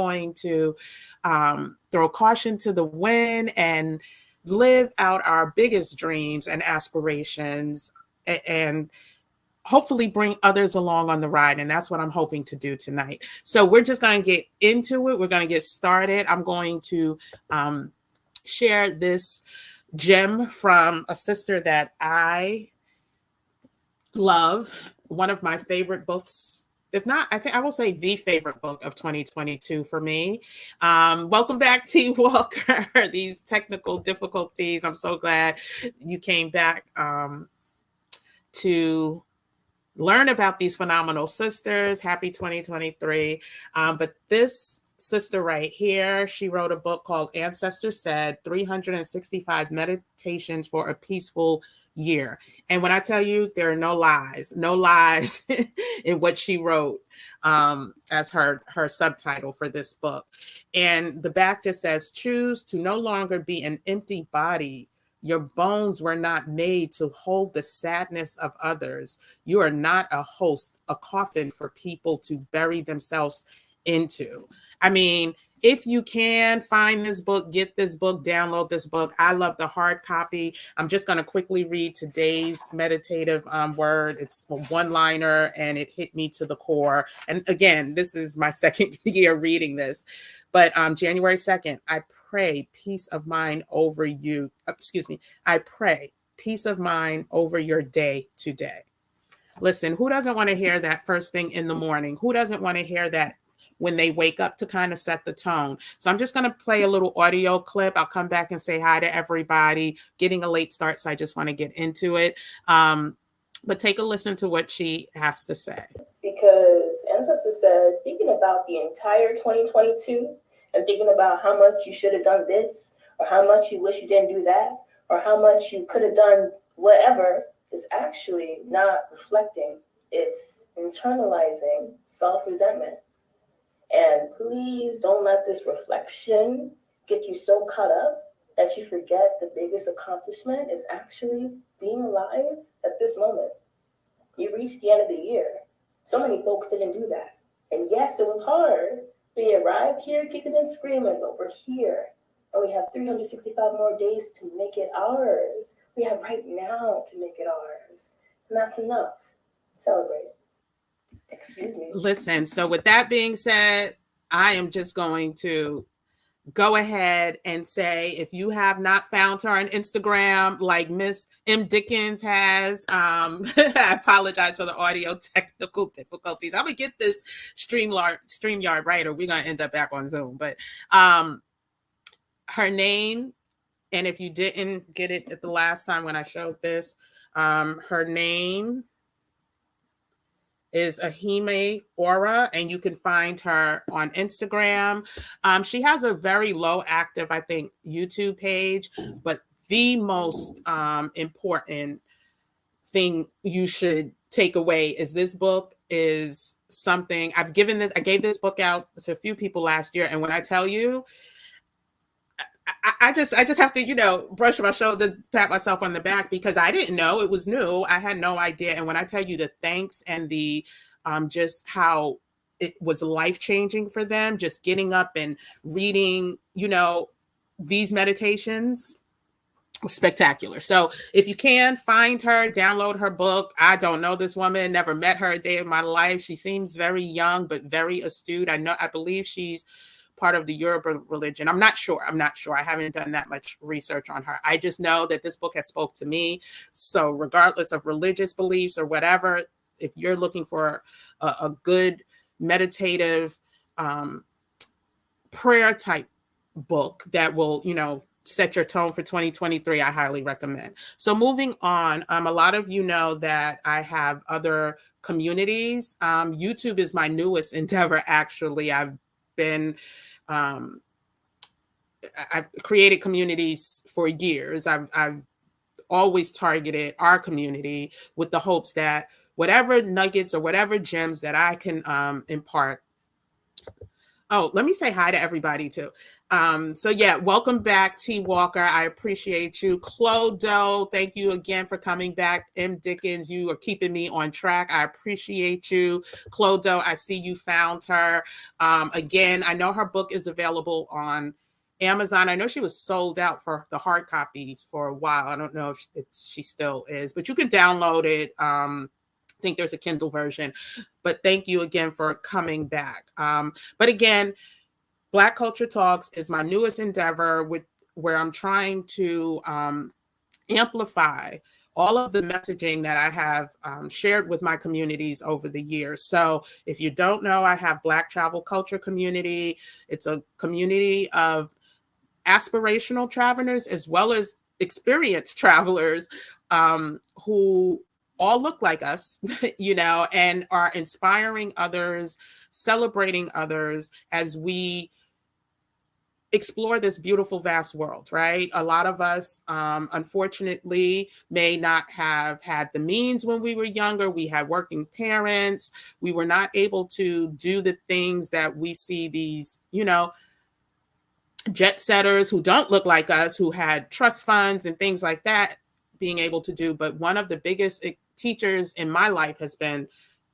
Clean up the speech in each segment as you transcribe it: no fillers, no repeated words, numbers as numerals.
going to throw caution to the wind and live out our biggest dreams and aspirations, and hopefully bring others along on the ride. And that's what I'm hoping to do tonight. So we're just going to get into it. We're going to get started. I'm going to share this gem from a sister that I love. One of my favorite books, if not, I think I will say the favorite book of 2022 for me. Welcome back, T. Walker. These technical difficulties. I'm so glad you came back to learn about these phenomenal sisters. Happy 2023. But this sister right here, she wrote a book called Ancestors Said, 365 Meditations for a Peaceful Year. And when I tell you, there are no lies in what she wrote as her subtitle for this book. And the back just says, choose to no longer be an empty body. Your bones were not made to hold the sadness of others. You are not a host, a coffin for people to bury themselves into. I mean, if you can find this book, get this book, download this book. I love the hard copy. I'm just going to quickly read today's meditative word. It's a one-liner and it hit me to the core. And again, this is my second year reading this. But January 2nd, I pray peace of mind over you. I pray peace of mind over your day today. Listen, who doesn't want to hear that first thing in the morning? Who doesn't want to hear that when they wake up to kind of set the tone? So I'm just going to play a little audio clip. I'll come back and say hi to everybody. Getting a late start, so I just want to get into it. But take a listen to what she has to say. Because Ancestors Said, thinking about the entire 2022 and thinking about how much you should have done this, or how much you wish you didn't do that, or how much you could have done whatever, is actually not reflecting. It's internalizing self-resentment. And please don't let this reflection get you so caught up that you forget the biggest accomplishment is actually being alive at this moment. You reached the end of the year. So many folks didn't do that. And yes, it was hard. We arrived here kicking and screaming, but we're here. And we have 365 more days to make it ours. We have right now to make it ours. And that's enough. Celebrate. Excuse me. Listen, so with that being said, I am just going to go ahead and say, if you have not found her on Instagram like Miss M. Dickens has, I apologize for the audio technical difficulties. I'm going to get this StreamYard right, or we're going to end up back on Zoom. But her name, and if you didn't get it at the last time when I showed this, her name is Ahime Aura, and you can find her on Instagram. She has a very low active, I think, YouTube page, but the most important thing you should take away is this book is something I gave this book out to a few people last year. And when I tell you, I just have to, brush my shoulder, pat myself on the back, because I didn't know. It was new. I had no idea. And when I tell you the thanks and the just how it was life-changing for them, just getting up and reading, these meditations, spectacular. So if you can find her, download her book. I don't know this woman, never met her a day of my life. She seems very young, but very astute. I believe she's part of the Yoruba religion. I'm not sure. I haven't done that much research on her. I just know that this book has spoke to me. So regardless of religious beliefs or whatever, if you're looking for a good meditative prayer type book that will, set your tone for 2023, I highly recommend. So moving on, a lot of you know that I have other communities. YouTube is my newest endeavor, actually. I've created communities for years. I've always targeted our community with the hopes that whatever nuggets or whatever gems that I can impart Oh, let me say hi to everybody too. So yeah, welcome back, T Walker. I appreciate you. Clodo, thank you again for coming back. M. Dickens, you are keeping me on track. I appreciate you. Clodo, I see you found her. Again, I know her book is available on Amazon. I know she was sold out for the hard copies for a while. I don't know if she still is, but you can download it. I think there's a Kindle version, but thank you again for coming back. But again, Black Culture Talks is my newest endeavor where I'm trying to amplify all of the messaging that I have shared with my communities over the years. So if you don't know, I have Black Travel Culture Community. It's a community of aspirational travelers as well as experienced travelers who all look like us, and are inspiring others, celebrating others as we explore this beautiful, vast world, right? A lot of us, unfortunately, may not have had the means when we were younger. We had working parents. We were not able to do the things that we see these, jet setters who don't look like us, who had trust funds and things like that, being able to do. But one of the biggest teachers in my life has been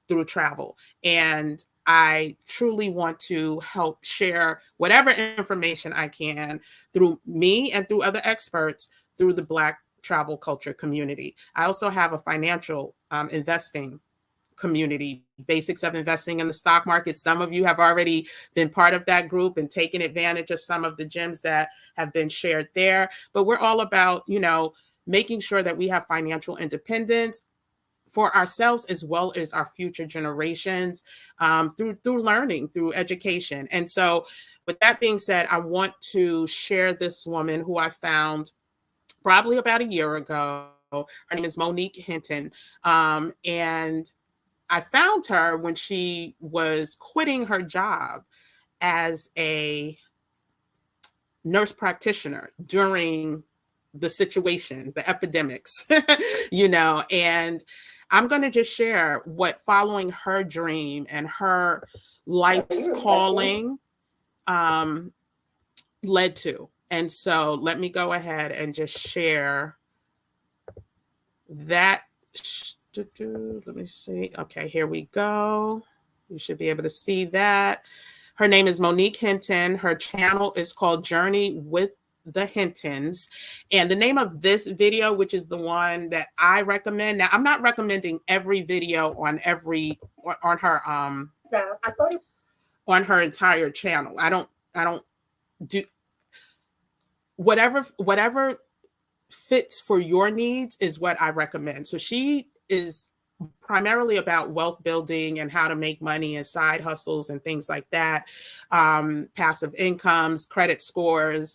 through travel. And I truly want to help share whatever information I can through me and through other experts through the Black travel culture community. I also have a financial investing community, basics of investing in the stock market. Some of you have already been part of that group and taken advantage of some of the gems that have been shared there. But we're all about, making sure that we have financial independence for ourselves as well as our future generations through learning, through education. And so with that being said, I want to share this woman who I found probably about a year ago. Her name is Monique Hinton. And I found her when she was quitting her job as a nurse practitioner during the situation, the epidemics, and I'm going to just share what following her dream and her life's calling led to. And so let me go ahead and just share that. Let me see. Okay, here we go. You should be able to see that. Her name is Monique Hinton. Her channel is called Journey with the Hintons. And the name of this video, which is the one that I recommend. Now, I'm not recommending every video on her on her entire channel. I don't do whatever fits for your needs is what I recommend. So she is primarily about wealth building and how to make money and side hustles and things like that, passive incomes, credit scores,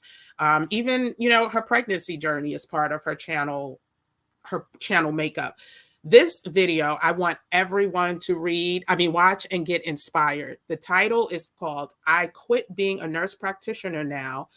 even, her pregnancy journey is part of her channel makeup. This video, I want everyone to watch and get inspired. The title is called I Quit Being a Nurse Practitioner Now.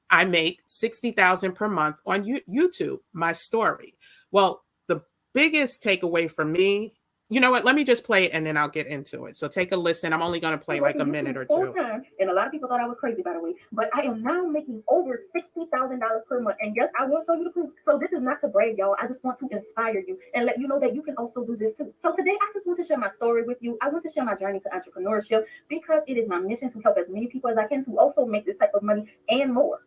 I make $60,000 per month on YouTube, my story. Well, the biggest takeaway for me, you know what? Let me just play it and then I'll get into it. So take a listen. I'm only going to play like a minute or two. And a lot of people thought I was crazy, by the way, but I am now making over $60,000 per month. And yes, I will show you the proof. So this is not to brag, y'all. I just want to inspire you and let you know that you can also do this too. So today, I just want to share my story with you. I want to share my journey to entrepreneurship because it is my mission to help as many people as I can to also make this type of money and more.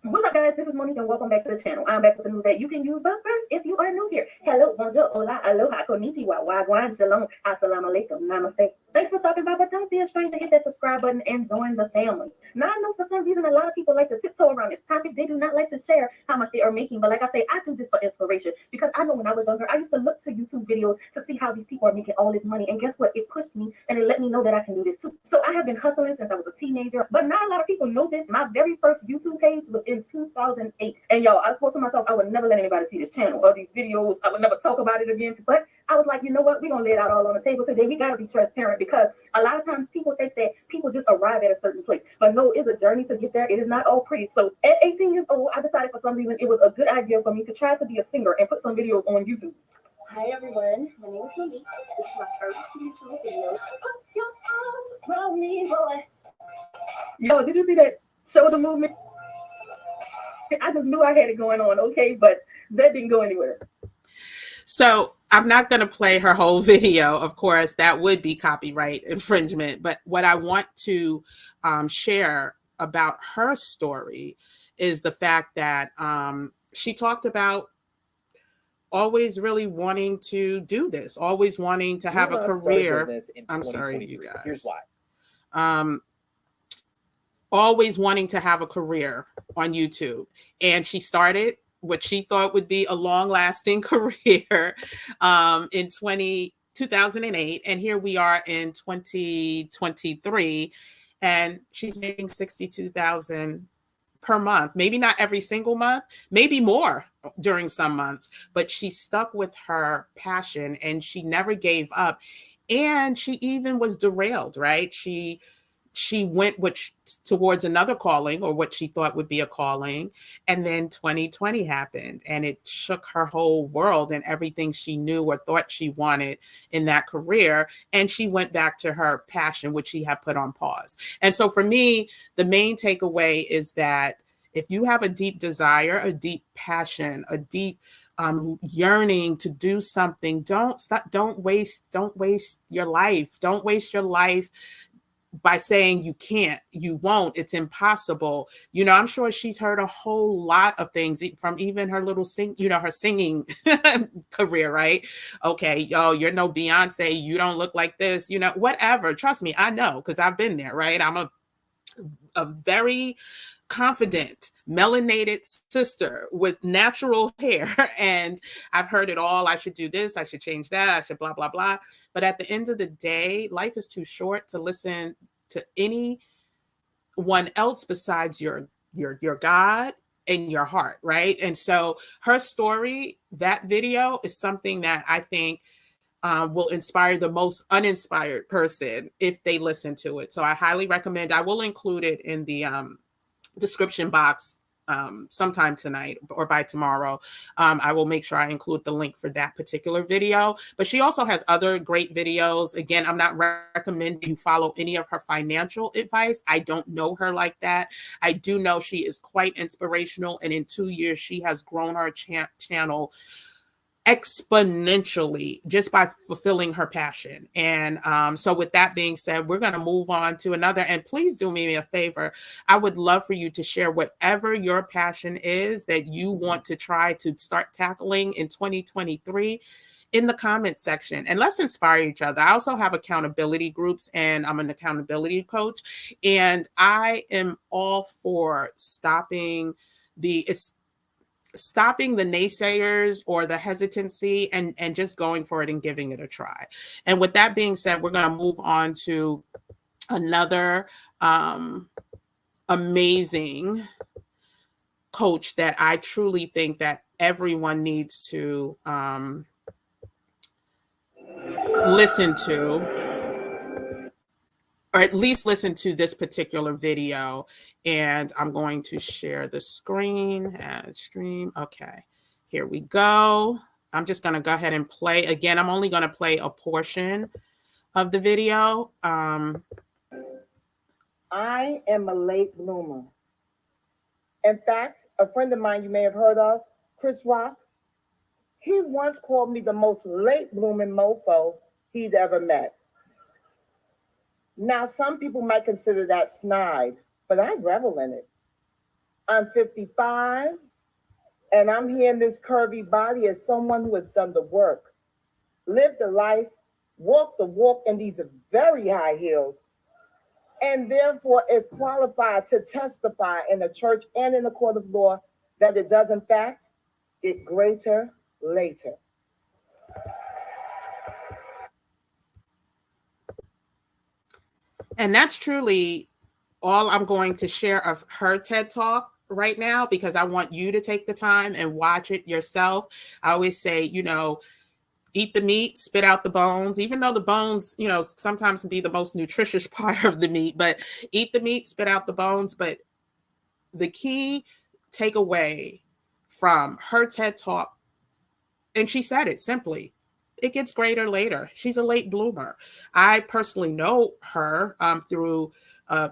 What's up, guys? This is Monique and welcome back to the channel. I'm back with the news that you can use, but first, if you are new here, hello, bonjour, hola, aloha, konnichiwa, wagwan, shalom, assalamu alaikum, namaste. Thanks for stopping by, but don't be a stranger. Hit that subscribe button and join the family. Now, I know for some reason a lot of people like to tiptoe around this topic. They do not like to share how much they are making, but like I say, I do this for inspiration because I know when I was younger, I used to look to YouTube videos to see how these people are making all this money, and guess what? It pushed me and it let me know that I can do this too. So I have been hustling since I was a teenager, but not a lot of people know this. My very first YouTube page was in 2008, and y'all, I swore to myself I would never let anybody see this channel or these videos. I would never talk about it again, but I was like, you know what? We're going to lay it out all on the table today. We got to be transparent because a lot of times people think that people just arrive at a certain place. But no, it's a journey to get there. It is not all pretty. So at 18 years old, I decided for some reason it was a good idea for me to try to be a singer and put some videos on YouTube. Hi everyone, my name is Monique. This is my first YouTube video. Put your arms around me, boy. Yo, did you see that shoulder movement? I just knew I had it going on, okay, but that didn't go anywhere. So I'm not going to play her whole video. Of course, that would be copyright infringement. But what I want to share about her story is the fact that she talked about always really wanting to do this, always wanting to have a career. I'm sorry, you guys. Here's why. Always wanting to have a career on YouTube. And she started what she thought would be a long-lasting career in 2008. And here we are in 2023. And she's making $62,000 per month, maybe not every single month, maybe more during some months, but she stuck with her passion and she never gave up. And she even was derailed, right? She went towards another calling, or what she thought would be a calling. And then 2020 happened and it shook her whole world and everything she knew or thought she wanted in that career. And she went back to her passion, which she had put on pause. And so for me, the main takeaway is that if you have a deep desire, a deep passion, a deep yearning to do something, don't waste your life. Don't waste your life by saying you can't, you won't, it's impossible. You know, I'm sure she's heard a whole lot of things from even her little her singing career, right? Okay, yo, you're no Beyonce, you don't look like this, whatever. Trust me, I know, because I've been there, right? I'm a very confident, melanated sister with natural hair. And I've heard it all. I should do this. I should change that. I should blah, blah, blah. But at the end of the day, life is too short to listen to anyone else besides your God and your heart, right? And so her story, that video, is something that I think will inspire the most uninspired person if they listen to it. So I highly recommend. I will include it in the description box sometime tonight or by tomorrow. I will make sure I include the link for that particular video. But she also has other great videos. Again, I'm not recommending you follow any of her financial advice. I don't know her like that. I do know she is quite inspirational. And in 2 years, she has grown her channel exponentially just by fulfilling her passion. And so with that being said, we're going to move on to another. And please do me a favor. I would love for you to share whatever your passion is that you want to try to start tackling in 2023 in the comment section, and let's inspire each other. I also have accountability groups and I'm an accountability coach, and I am all for stopping the naysayers or the hesitancy and just going for it and giving it a try. And with that being said, we're going to move on to another amazing coach that I truly think that everyone needs to listen to, or at least listen to this particular video. And I'm going to share the screen and stream. Okay, here we go. I'm just going to go ahead and play. Again, I'm only going to play a portion of the video. I am a late bloomer. In fact, a friend of mine you may have heard of, Chris Rock, he once called me the most late blooming mofo he'd ever met. Now, some people might consider that snide, but I revel in it. I'm 55, and I'm here in this curvy body as someone who has done the work, lived the life, walked the walk in these very high heels, and therefore is qualified to testify in the church and in the court of law that it does, in fact, get greater later. And that's truly all I'm going to share of her TED Talk right now, because I want you to take the time and watch it yourself. I always say, eat the meat, spit out the bones, even though the bones, sometimes can be the most nutritious part of the meat, but eat the meat, spit out the bones. But the key takeaway from her TED Talk, and she said it simply, it gets greater later. She's a late bloomer. I personally know her through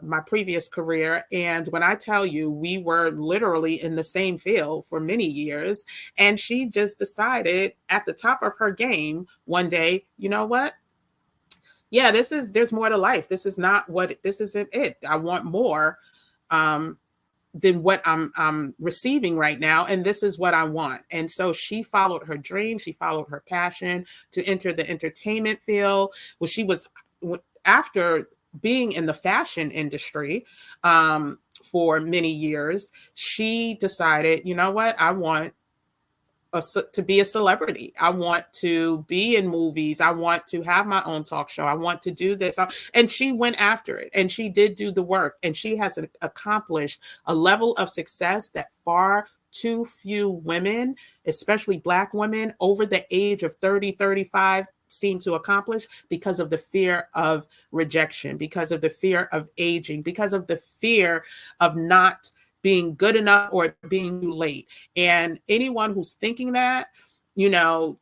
my previous career. And when I tell you, we were literally in the same field for many years. And she just decided at the top of her game one day, you know what? Yeah, there's more to life. This isn't it. I want more than what I'm receiving right now. And this is what I want. And so she followed her dream. She followed her passion to enter the entertainment field. Well, after being in the fashion industry for many years, she decided, you know what, I want to be a celebrity. I want to be in movies. I want to have my own talk show. I want to do this. And she went after it, and she did do the work, and she has accomplished a level of success that far too few women, especially Black women over the age of 30, 35, seem to accomplish because of the fear of rejection, because of the fear of aging, because of the fear of not being good enough or being too late. And anyone who's thinking that, you know,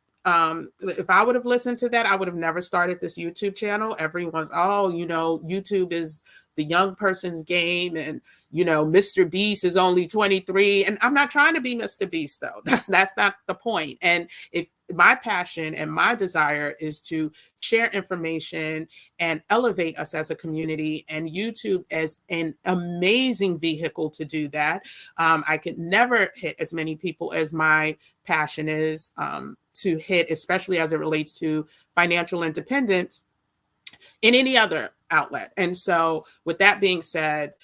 if I would have listened to that, I would have never started this YouTube channel. Everyone's, oh, you know, YouTube is the young person's game, and you know, Mr. Beast is only 23. And I'm not trying to be Mr. Beast, though. That's not the point. And if my passion and my desire is to share information and elevate us as a community, and YouTube as an amazing vehicle to do that. I could never hit as many people as my passion is to hit, especially as it relates to financial independence in any other outlet. And so with that being said,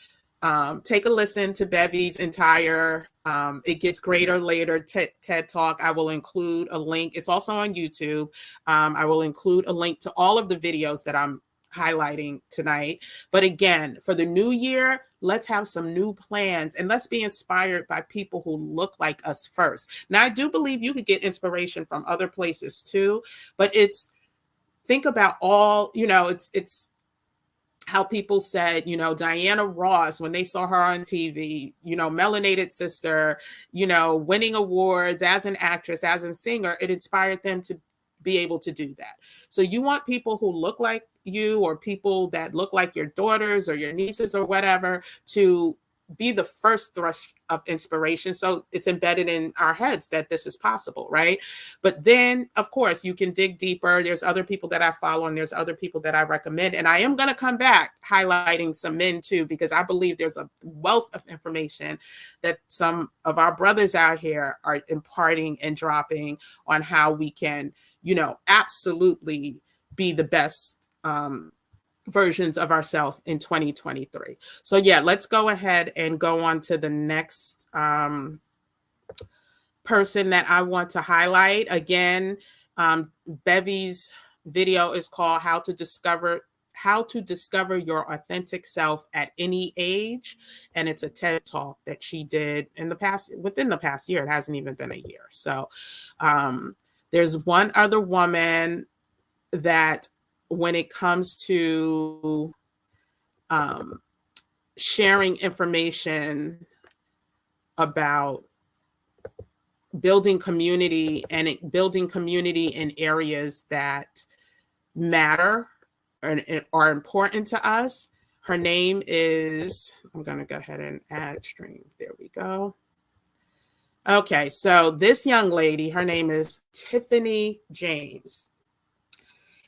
take a listen to Bevy's entire It Gets Greater Later TED Talk. I will include a link. It's also on YouTube. I will include a link to all of the videos that I'm highlighting tonight. But again, for the new year, let's have some new plans, and let's be inspired by people who look like us first. Now, I do believe you could get inspiration from other places too, but think about all, you know, it's how people said, you know, Diana Ross, when they saw her on TV, you know, melanated sister, you know, winning awards as an actress, as a singer, it inspired them to be able to do that. So you want people who look like you, or people that look like your daughters or your nieces or whatever, to be the first thrust of inspiration. So it's embedded in our heads that this is possible, right? But then, of course, you can dig deeper. There's other people that I follow, and there's other people that I recommend. And I am going to come back highlighting some men too, because I believe there's a wealth of information that some of our brothers out here are imparting and dropping on how we can, you know, absolutely be the best versions of ourselves in 2023. So yeah, let's go ahead and go on to the next person that I want to highlight. Again, Bevy's video is called How to Discover Your Authentic Self at Any Age. And it's a TED Talk that she did within the past year. It hasn't even been a year. So there's one other woman that, when it comes to sharing information about building community, and building community in areas that matter and are important to us. Her name is, I'm going to go ahead and add stream. There we go. Okay, so this young lady, her name is Tiffany James.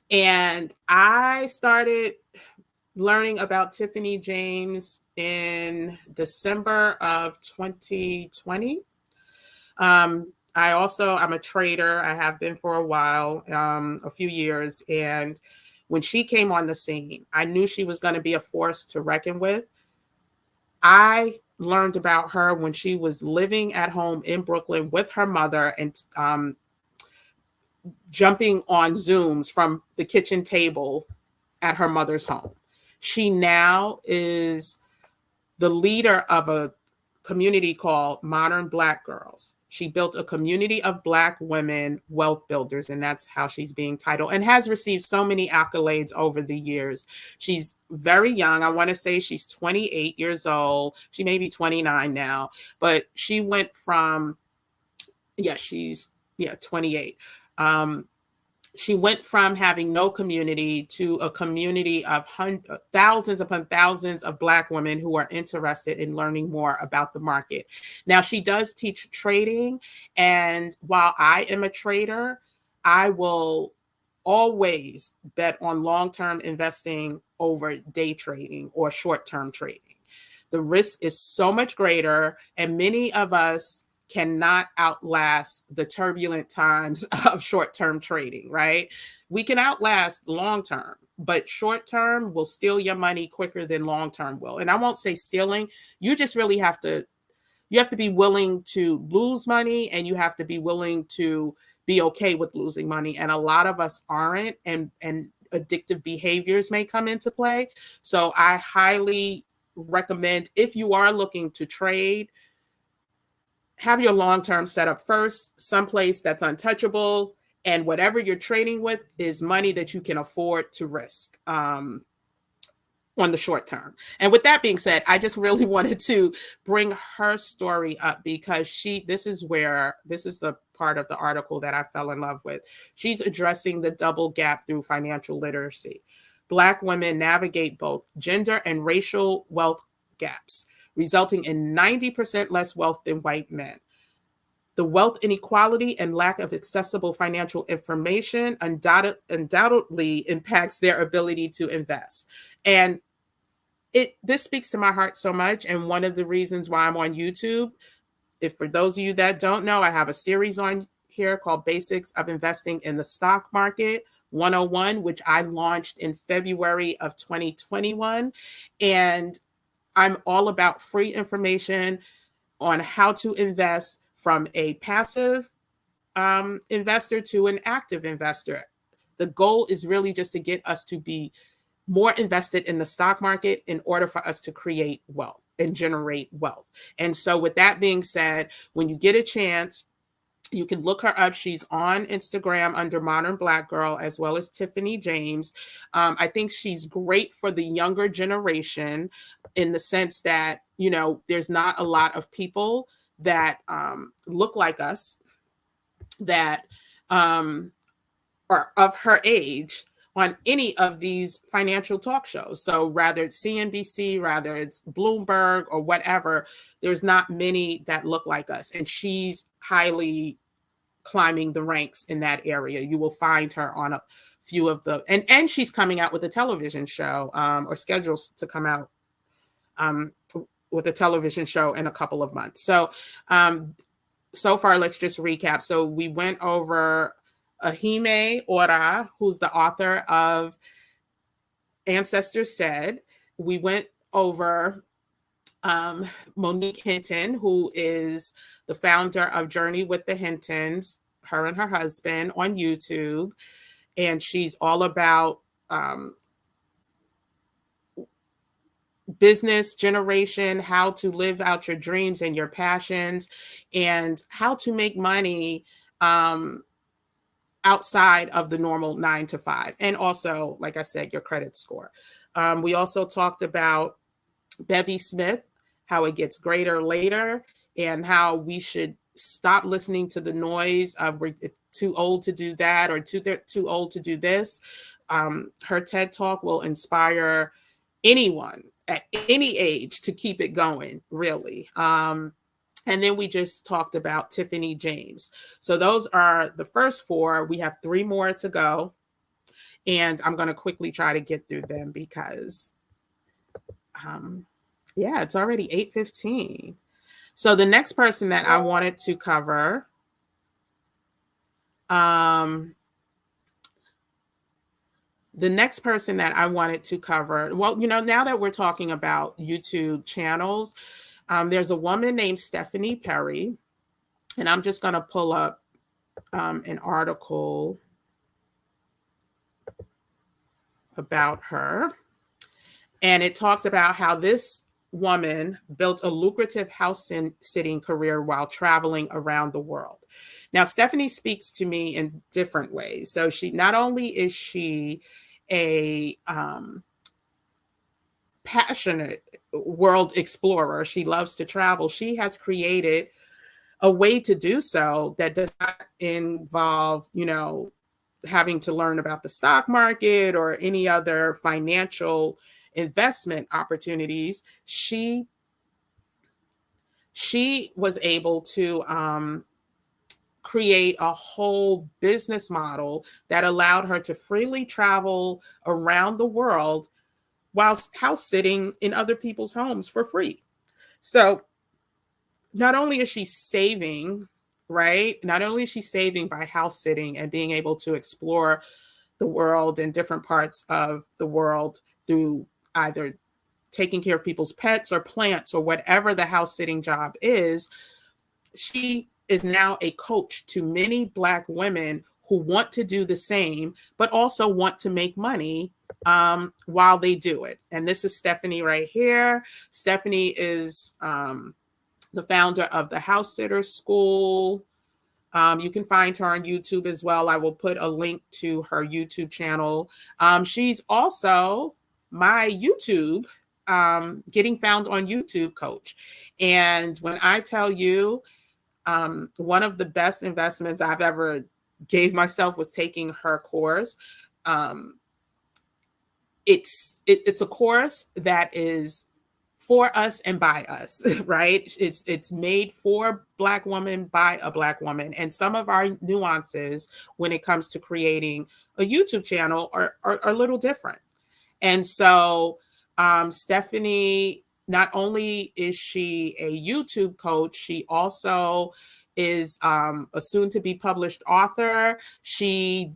And I started learning about Tiffany James in December of 2020. I'm a trader. I have been for a while, a few years. And when she came on the scene, I knew she was going to be a force to reckon with. I learned about her when she was living at home in Brooklyn with her mother, and jumping on Zooms from the kitchen table at her mother's home. She now is the leader of a community called Modern Black Girls. She built a community of Black women wealth builders, and that's how she's being titled, and has received so many accolades over the years. She's very young. I want to say she's 28 years old. She may be 29 now, but she went from, she's 28. she went from having no community to a community of thousands upon thousands of Black women who are interested in learning more about the market. Now, she does teach trading. And while I am a trader, I will always bet on long-term investing over day trading or short-term trading. The risk is so much greater, and many of us cannot outlast the turbulent times of short-term trading, right? We can outlast long-term, but short-term will steal your money quicker than long-term will. And I won't say stealing, you just really have to be willing to lose money, and you have to be willing to be okay with losing money. And a lot of us aren't, and addictive behaviors may come into play. So I highly recommend, if you are looking to trade, have your long-term setup first, someplace that's untouchable, and whatever you're trading with is money that you can afford to risk on the short term. And with that being said, I just really wanted to bring her story up because this is the part of the article that I fell in love with. She's addressing the double gap through financial literacy. Black women navigate both gender and racial wealth gaps, resulting in 90% less wealth than white men. The wealth inequality and lack of accessible financial information undoubtedly impacts their ability to invest. And this speaks to my heart so much. And one of the reasons why I'm on YouTube, for those of you that don't know, I have a series on here called Basics of Investing in the Stock Market 101, which I launched in February of 2021. And I'm all about free information on how to invest from a passive investor to an active investor. The goal is really just to get us to be more invested in the stock market in order for us to create wealth and generate wealth. And so with that being said, when you get a chance, you can look her up. She's on Instagram under Modern Black Girl, as well as Tiffany James. I think she's great for the younger generation in the sense that, there's not a lot of people that look like us that are of her age on any of these financial talk shows. So rather it's CNBC, rather it's Bloomberg or whatever, there's not many that look like us. And she's highly climbing the ranks in that area. You will find her on a few of the, and she's coming out with a television show or schedules to come out with a television show in a couple of months. So, so far, let's just recap. So we went over Ahime Ora, who's the author of Ancestors Said. We went over Monique Hinton, who is the founder of Journey with the Hintons, her and her husband on YouTube. And she's all about business generation, how to live out your dreams and your passions, and how to make money outside of the normal 9 to 5. And also, like I said, your credit score. We also talked about Bevy Smith, how it gets greater later, and how we should stop listening to the noise of we're too old to do that or too old to do this. Her TED Talk will inspire anyone at any age to keep it going, really. And then we just talked about Tiffany James. So those are the first 4. We have 3 more to go. And I'm going to quickly try to get through them because, it's already 8:15. So the next person that I wanted to cover, well, now that we're talking about YouTube channels, there's a woman named Stephanie Perry, and I'm just going to pull up an article about her. And it talks about how this woman built a lucrative house sitting career while traveling around the world. Now, Stephanie speaks to me in different ways. So she not only is she a passionate world explorer, she loves to travel. She has created a way to do so that does not involve, having to learn about the stock market or any other financial investment opportunities, she was able to create a whole business model that allowed her to freely travel around the world whilst house sitting in other people's homes for free. So not only is she saving, right? Not only is she saving by house sitting and being able to explore the world and different parts of the world through either taking care of people's pets or plants or whatever the house sitting job is, she is now a coach to many Black women who want to do the same, but also want to make money while they do it. And this is Stephanie right here. Stephanie is the founder of the House Sitters School. You can find her on YouTube as well. I will put a link to her YouTube channel. She's also my YouTube, getting found on YouTube coach. And when I tell you, one of the best investments I've ever gave myself was taking her course. It's a course that is for us and by us, right? It's made for Black women by a Black woman. And some of our nuances when it comes to creating a YouTube channel are a little different. And so Stephanie, not only is she a YouTube coach, she also is a soon to be published author. She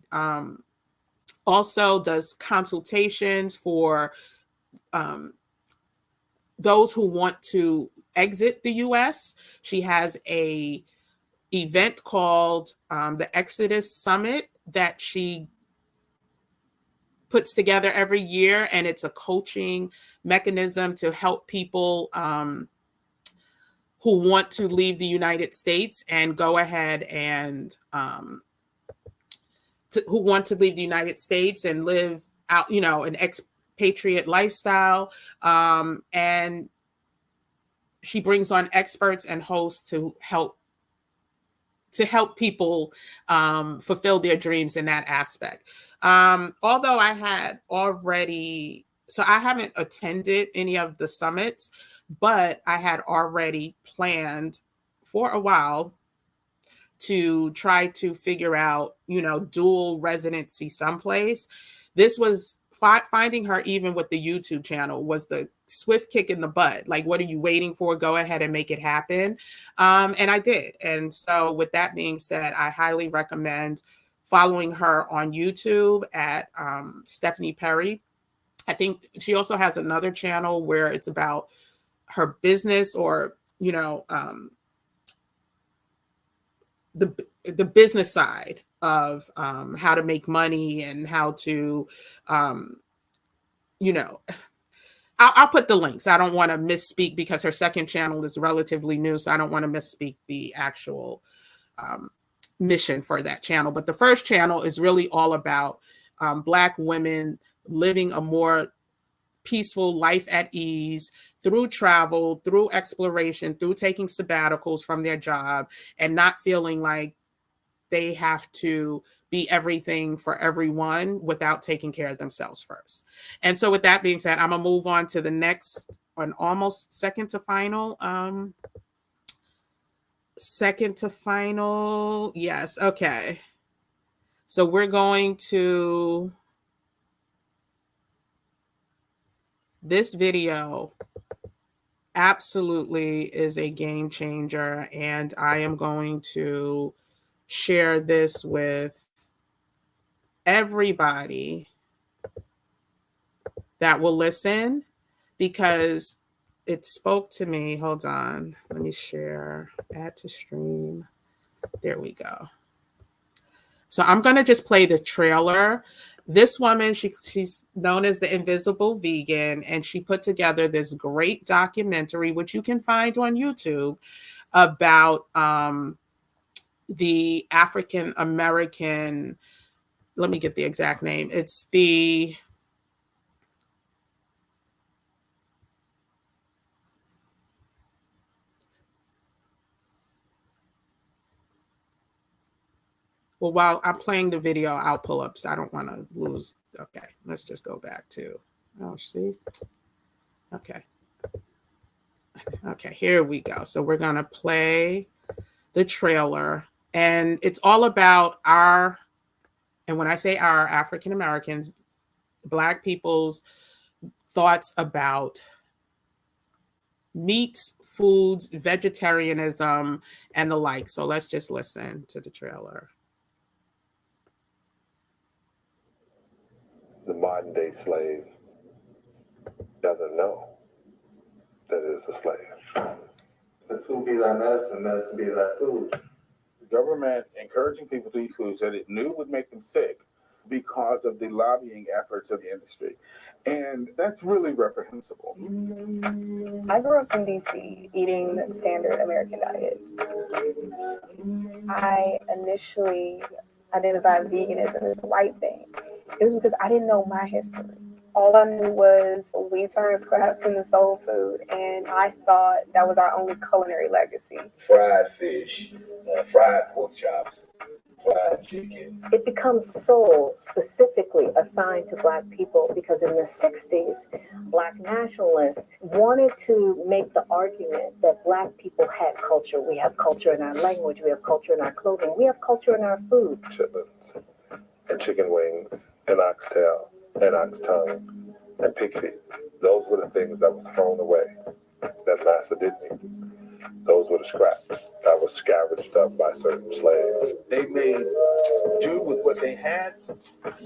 also does consultations for those who want to exit the US. She has a event called the Exodus Summit that she puts together every year, and it's a coaching mechanism to help people who want to leave the United States and go ahead and who want to leave the United States and live out, an expatriate lifestyle. And she brings on experts and hosts to help people fulfill their dreams in that aspect. Although I had already, so I haven't attended any of the summits, but I had already planned for a while to try to figure out, dual residency someplace. This was finding her, even with the YouTube channel, was the swift kick in the butt. Like, what are you waiting for? Go ahead and make it happen. And I did. And so with that being said, I highly recommend following her on YouTube at Stephanie Perry. I think she also has another channel where it's about her business, or, the business side of how to make money and how to, I'll put the links. I don't want to misspeak because her second channel is relatively new, so I don't want to misspeak the actual mission for that channel. But the first channel is really all about Black women living a more peaceful life at ease through travel, through exploration, through taking sabbaticals from their job, and not feeling like they have to be everything for everyone without taking care of themselves first. And so with that being said, I'm gonna move on to the next, an almost second to final. Yes, okay. So we're going to, this video absolutely is a game changer, and I am going to share this with everybody that will listen, because it spoke to me. Hold on, let me share, add to stream. There we go. So I'm going to just play the trailer. This woman, she's known as the Invisible Vegan, and she put together this great documentary, which you can find on YouTube, about the African American, let me get the exact name. It's the, Well, while I'm playing the video, I'll pull up, so I don't want to lose. Okay, let's just go back to, oh, see? Okay. Okay, here we go. So we're going to play the trailer, and it's all about our, and when I say our, African Americans, Black people's thoughts about meats, foods, vegetarianism, and the like. So let's just listen to the trailer. The modern day slave doesn't know that it's a slave. The food be thy medicine, medicine be thy food. The government encouraging people to eat foods that it knew would make them sick because of the lobbying efforts of the industry. And that's really reprehensible. I grew up in DC eating the standard American diet. I initially identified veganism as the right thing. It was because I didn't know my history. All I knew was we turned scraps into soul food, and I thought that was our only culinary legacy. Fried fish, fried pork chops, fried chicken. It becomes soul specifically assigned to Black people because in the 60s, Black nationalists wanted to make the argument that Black people had culture. We have culture in our language, we have culture in our clothing, we have culture in our food. Chitlins and chicken wings and oxtail and ox tongue and pig feet. Those were the things that were thrown away that Massa didn't eat. Those were the scraps that were scavenged up by certain slaves. They made do with what they had,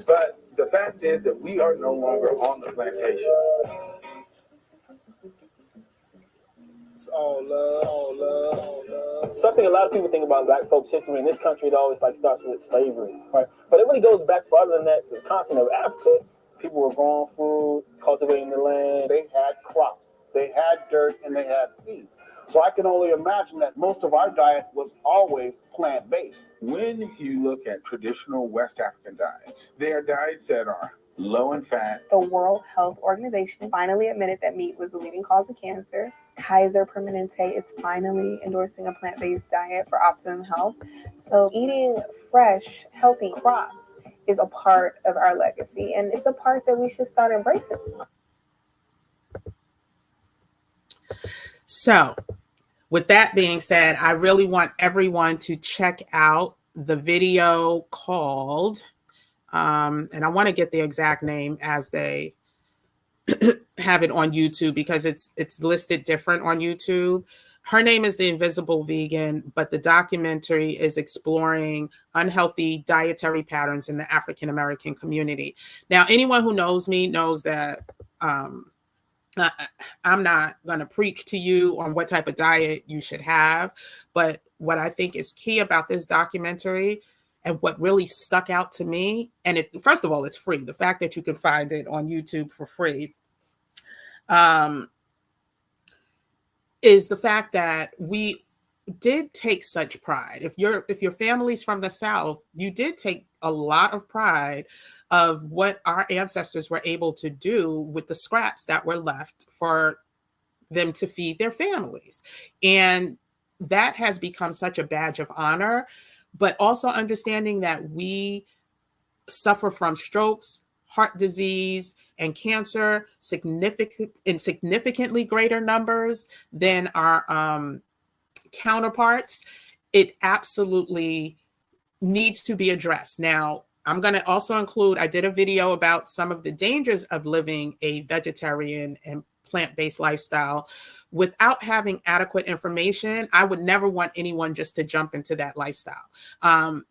but the fact is that we are no longer on the plantation. It's all love, all love, all love. Something a lot of people think about Black folks' history in this country, it always like starts with slavery, right? But it really goes back farther than that to the continent of Africa. People were growing food, cultivating the land. They had crops, they had dirt, and they had seeds. So I can only imagine that most of our diet was always plant-based. When you look at traditional West African diets, they are diets that are low in fat. The World Health Organization finally admitted that meat was the leading cause of cancer. Kaiser Permanente is finally endorsing a plant-based diet for optimum health. So eating fresh, healthy crops is a part of our legacy, and it's a part that we should start embracing. So with that being said, I really want everyone to check out the video called, and I want to get the exact name as they have it on YouTube because it's listed different on YouTube. Her name is The Invisible Vegan, but the documentary is exploring unhealthy dietary patterns in the African American community. Now, anyone who knows me knows that I'm not going to preach to you on what type of diet you should have, but what I think is key about this documentary and what really stuck out to me, and it, first of all, it's free. The fact that you can find it on YouTube for free is the fact that we did take such pride. If your family's from the South, you did take a lot of pride of what our ancestors were able to do with the scraps that were left for them to feed their families. And that has become such a badge of honor, but also understanding that we suffer from strokes, heart disease, and cancer in significantly greater numbers than our counterparts. It absolutely needs to be addressed. Now, I'm going to also include, I did a video about some of the dangers of living a vegetarian and plant-based lifestyle. Without having adequate information, I would never want anyone just to jump into that lifestyle.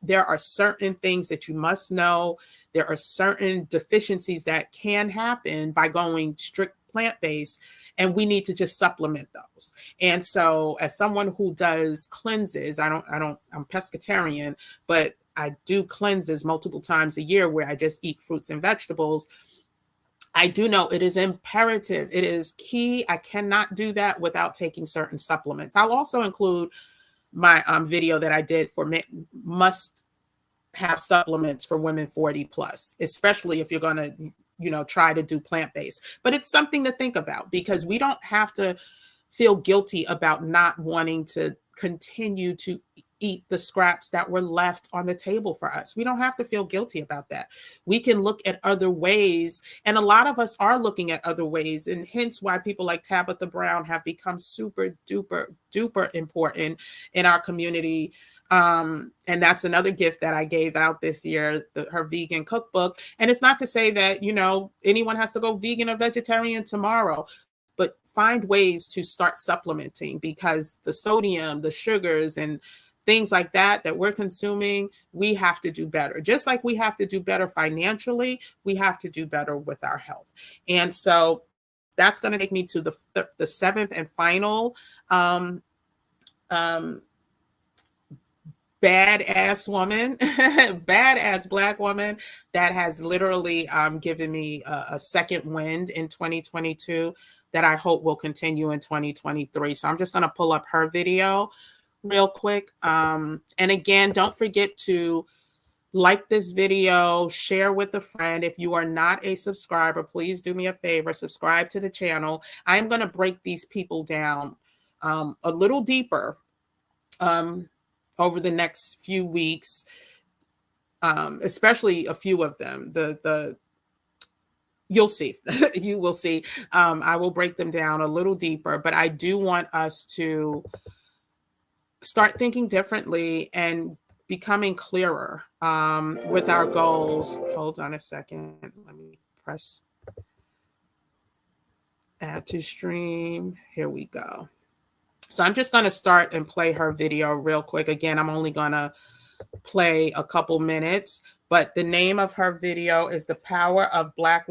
There are certain things that you must know. There are certain deficiencies that can happen by going strict plant-based, and we need to just supplement those. And so as someone who does cleanses, I'm pescatarian, but I do cleanses multiple times a year where I just eat fruits and vegetables. I do know it is imperative. It is key. I cannot do that without taking certain supplements. I'll also include my video that I did for must have supplements for women 40 plus, especially if you're going to, try to do plant-based. But it's something to think about because we don't have to feel guilty about not wanting to continue to eat the scraps that were left on the table for us. We don't have to feel guilty about that. We can look at other ways. And a lot of us are looking at other ways. And hence why people like Tabitha Brown have become super duper, duper important in our community. And that's another gift that I gave out this year, her vegan cookbook. And it's not to say that, you know, anyone has to go vegan or vegetarian tomorrow, but find ways to start supplementing, because the sodium, the sugars, and things like that we're consuming, we have to do better. Just like we have to do better financially, we have to do better with our health. And so that's going to take me to the seventh and final badass woman, badass Black woman that has literally given me a second wind in 2022 that I hope will continue in 2023. So I'm just going to pull up her video real quick. And again, don't forget to like this video, share with a friend. If you are not a subscriber, please do me a favor, subscribe to the channel. I'm going to break these people down a little deeper over the next few weeks, especially a few of them. You'll see, you will see. I will break them down a little deeper, but I do want us to start thinking differently and becoming clearer with our goals. Hold on a second. Let me press add to stream. Here we go. So I'm just going to start and play her video real quick. Again, I'm only going to play a couple minutes, but the name of her video is The Power of the Black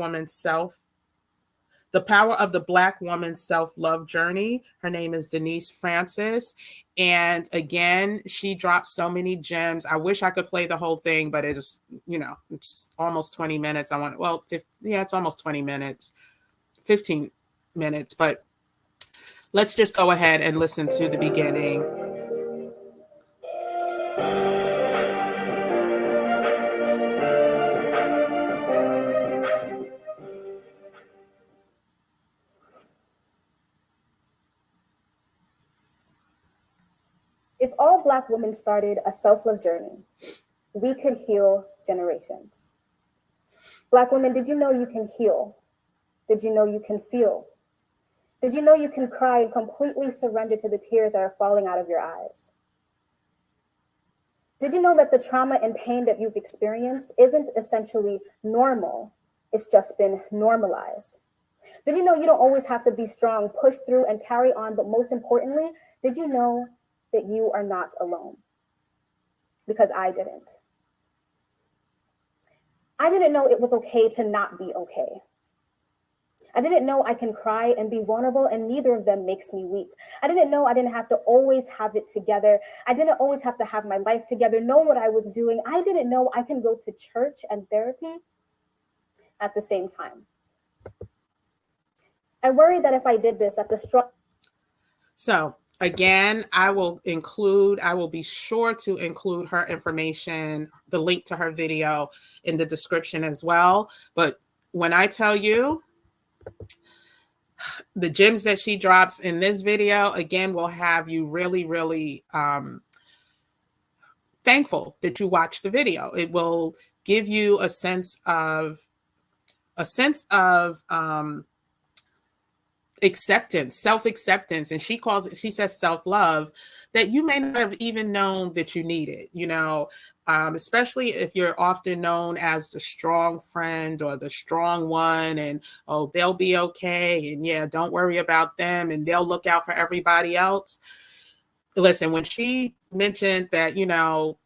Woman's Self-Love Journey. Her name is Denise Francis. And again, she dropped so many gems. I wish I could play the whole thing, but it is, you know, it's almost 20 minutes. It's almost 20 minutes, 15 minutes, but let's just go ahead and listen to the beginning. If all Black women started a self-love journey, we could heal generations. Black women, did you know you can heal? Did you know you can feel? Did you know you can cry and completely surrender to the tears that are falling out of your eyes? Did you know that the trauma and pain that you've experienced isn't essentially normal? It's just been normalized. Did you know you don't always have to be strong, push through and carry on, but most importantly, did you know that you are not alone? Because I didn't. I didn't know it was okay to not be okay. I didn't know I can cry and be vulnerable, and neither of them makes me weak. I didn't know I didn't have to always have it together. I didn't always have to have my life together, know what I was doing. I didn't know I can go to church and therapy at the same time. I worry that if I did this at the strong. So again, I will be sure to include her information, the link to her video in the description as well. But when I tell you, the gems that she drops in this video, again, will have you really, really thankful that you watched the video. It will give you a sense of acceptance, self-acceptance. And she says self-love that you may not have even known that you needed, you know, especially if you're often known as the strong friend or the strong one, and, oh, they'll be okay. And yeah, don't worry about them, and they'll look out for everybody else. Listen, when she mentioned that, you know,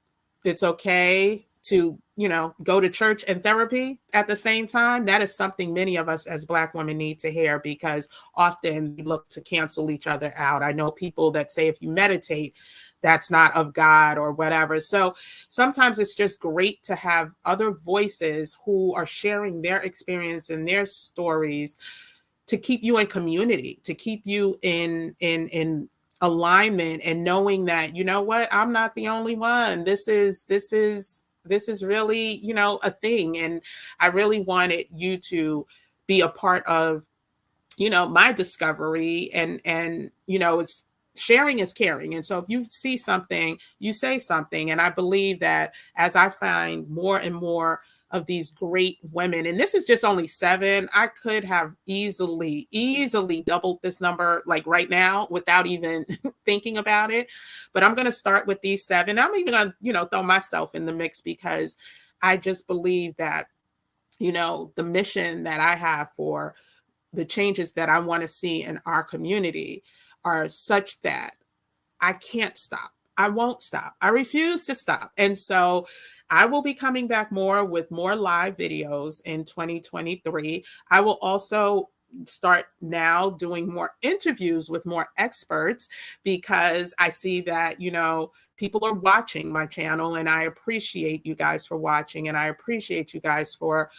it's okay to, you know, go to church and therapy at the same time, that is something many of us as Black women need to hear, because often we look to cancel each other out. I know people that say if you meditate, that's not of God or whatever. So sometimes it's just great to have other voices who are sharing their experience and their stories to keep you in community, to keep you in alignment, and knowing that, you know what, I'm not the only one. This is really, you know, a thing. And I really wanted you to be a part of, you know, my discovery. And, you know, it's sharing is caring. And so if you see something, you say something. And I believe that as I find more and more of these great women, and this is just only 7, I could have easily doubled this number like right now without even thinking about it. But I'm going to start with these 7. I'm even going to, throw myself in the mix, because I just believe that, the mission that I have for the changes that I want to see in our community are such that I can't stop. I won't stop. I refuse to stop. And so I will be coming back more with more live videos in 2023. I will also start now doing more interviews with more experts, because I see that, people are watching my channel, and I appreciate you guys for watching, and I appreciate you guys for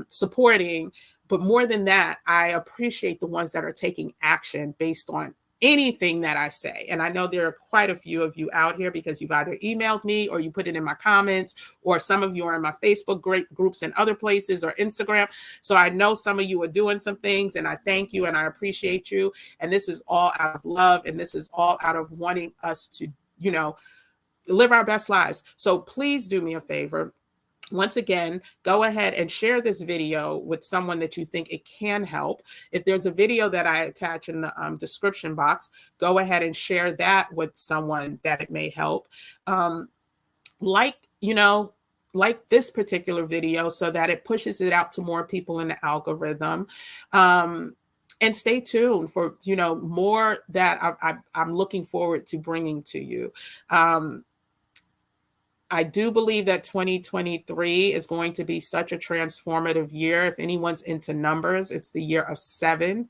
supporting. But more than that, I appreciate the ones that are taking action based on anything that I say. And I know there are quite a few of you out here, because you've either emailed me or you put it in my comments, or some of you are in my Facebook groups and other places, or Instagram. So I know some of you are doing some things, and I thank you and I appreciate you. And this is all out of love, and this is all out of wanting us to, live our best lives. So please do me a favor. Once again, go ahead and share this video with someone that you think it can help. If there's a video that I attach in the description box, go ahead and share that with someone that it may help. Like this particular video, so that it pushes it out to more people in the algorithm. And stay tuned for, more that I'm looking forward to bringing to you. I do believe that 2023 is going to be such a transformative year. If anyone's into numbers, it's the year of 7.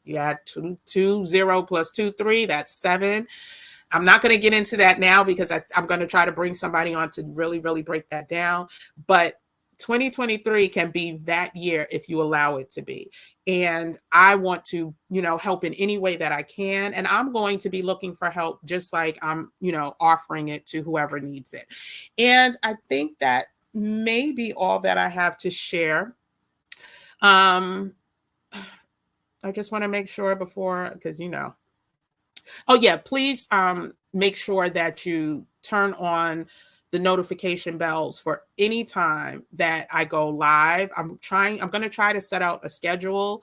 You add 2 0 plus 2 3, that's 7. I'm not going to get into that now, because I'm going to try to bring somebody on to really, really break that down. But 2023 can be that year if you allow it to be. And I want to, help in any way that I can. And I'm going to be looking for help, just like I'm, offering it to whoever needs it. And I think that may be all that I have to share. I just want to make sure before, because, oh yeah, please make sure that you turn on the notification bells for any time that I go live. I'm going to try to set out a schedule,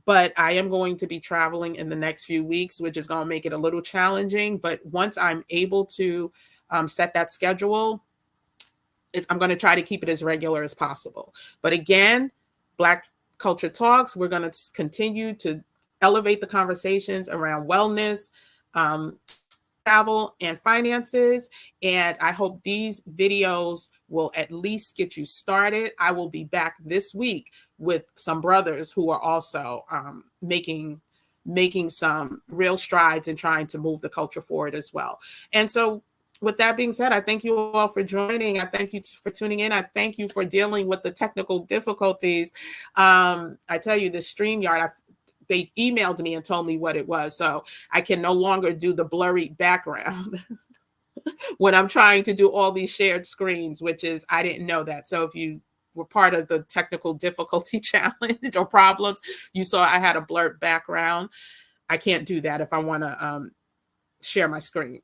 but I am going to be traveling in the next few weeks, which is going to make it a little challenging. But once I'm able to set that schedule, I'm going to try to keep it as regular as possible. But again, Black Culture Talks, we're going to continue to elevate the conversations around wellness, travel, and finances. And I hope these videos will at least get you started. I will be back this week with some brothers who are also making some real strides in trying to move the culture forward as well. And so with that being said, I thank you all for joining. I thank you for tuning in. I thank you for dealing with the technical difficulties. I tell you, the StreamYard, they emailed me and told me what it was. So I can no longer do the blurry background when I'm trying to do all these shared screens, which is, I didn't know that. So if you were part of the technical difficulty challenge or problems, you saw I had a blurred background. I can't do that if I want to share my screen.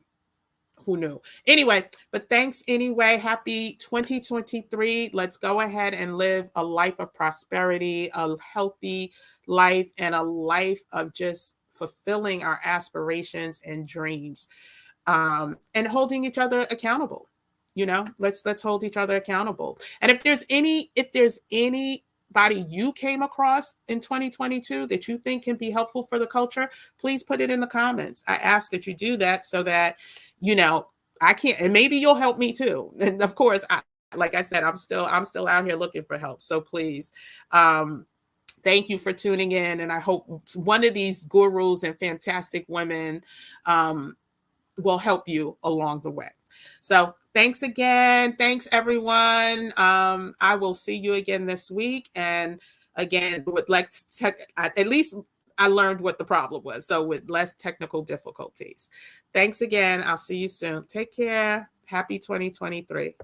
Who knew? Anyway, but thanks anyway. Happy 2023. Let's go ahead and live a life of prosperity, a healthy life, and a life of just fulfilling our aspirations and dreams, and holding each other accountable. Let's hold each other accountable. And if there's anybody you came across in 2022 that you think can be helpful for the culture, please put it in the comments. I ask that you do that so that, I can't, and maybe you'll help me too. And of course, like I said, I'm still out here looking for help. So please, thank you for tuning in. And I hope one of these gurus and fantastic women will help you along the way. So thanks again. Thanks, everyone. I will see you again this week. And again, with at least I learned what the problem was. So with less technical difficulties. Thanks again. I'll see you soon. Take care. Happy 2023.